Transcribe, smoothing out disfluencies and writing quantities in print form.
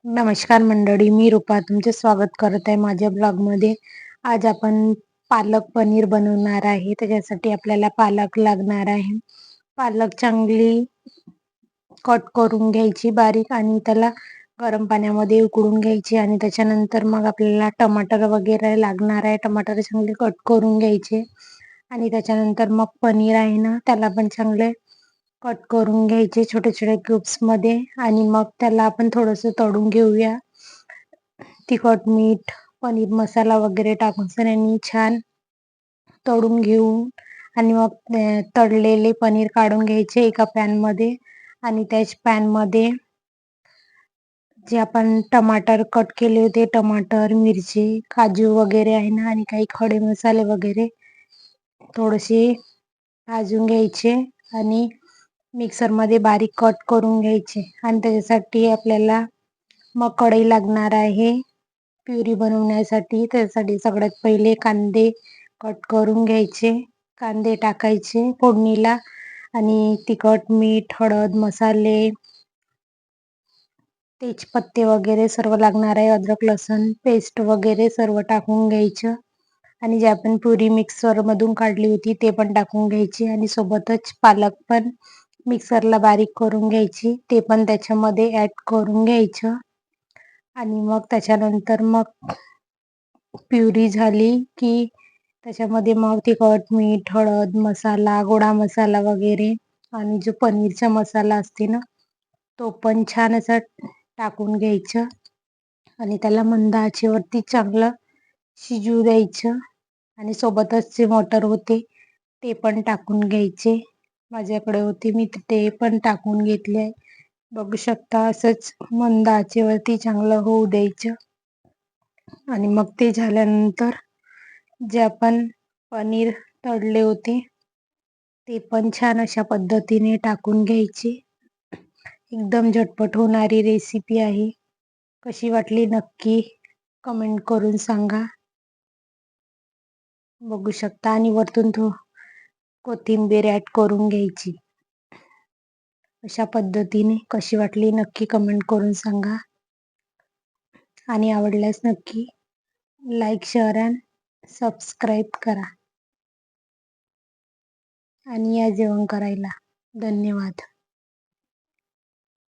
नमस्कार मंडळी, मी रूपा तुमचे स्वागत करत आहे माझ्या ब्लॉगमध्ये. आज आपण पालक पनीर बनवणार आहे. त्याच्यासाठी आपल्याला पालक लागणार आहे. पालक चांगली कट करून घ्यायची बारीक आणि त्याला गरम पाण्यामध्ये उकळून घ्यायची आणि त्याच्यानंतर मग आपल्याला टमाटर वगैरे लागणार आहे. टमाटर चांगले कट करून घ्यायचे आणि त्याच्यानंतर मग पनीर आहे ना, त्याला पण चांगले कट करून घ्यायचे छोटे छोटे क्यूब्समध्ये आणि मग त्याला आपण थोडंसं तळून घेऊया. तिखट, मीठ, पनीर मसाला वगैरे टाकून सगळ्यांनी छान तळून घेऊन आणि मग तळलेले पनीर काढून घ्यायचे एका पॅनमध्ये आणि त्याच पॅनमध्ये जे आपण टमाटर कट केले होते, टमाटर, मिरची, काजू वगैरे आहे ना आणि काही खडे मसाले वगैरे थोडेसे भाजून घ्यायचे आणि मिक्सरमध्ये बारीक कट करून घ्यायचे आणि त्याच्यासाठी आपल्याला मग कढई लागणार आहे प्युरी बनवण्यासाठी. त्यासाठी सगळ्यात पहिले कांदे कट करून घ्यायचे, कांदे टाकायचे फोडणीला आणि तिखट, मीठ, हळद, मसाले, तेजपत्ते वगैरे सर्व लागणार आहे. अद्रक लसूण पेस्ट वगैरे सर्व टाकून घ्यायचं आणि जे आपण प्युरी मिक्सरमधून काढली होती ते पण टाकून घ्यायची आणि सोबतच पालक पण मिक्सरला बारीक करून घ्यायची, ते पण त्याच्यामध्ये ॲड करून घ्यायचं आणि मग त्याच्यानंतर मग प्युरी झाली की त्याच्यामध्ये मग तिखट, मीठ, हळद, मसाला, गोडा मसाला वगैरे आणि जो पनीरचा मसाला असते ना, तो पण छान असा टाकून घ्यायचं आणि त्याला मंद आचेवरती चांगलं शिजू द्यायचं आणि सोबतच जे मटर होते ते पण टाकून घ्यायचे. माझ्याकडे होते, मी ते पण टाकून घेतले आहे. बघू शकता असंच मंद आचेवरती चांगलं होऊ द्यायचं आणि मग ते झाल्यानंतर जे आपण पनीर तळले होते ते पण छान अशा पद्धतीने टाकून घ्यायचे. एकदम झटपट होणारी रेसिपी आहे. कशी वाटली नक्की कमेंट करून सांगा. बघू शकता आणि वरतून कोथिंबीर ॲड करून घ्यायची. अशा पद्धतीने कशी वाटली नक्की कमेंट करून सांगा आणि आवडल्यास नक्की लाईक, शेअर अँड सबस्क्राईब करा आणि या जेवण करायला. धन्यवाद.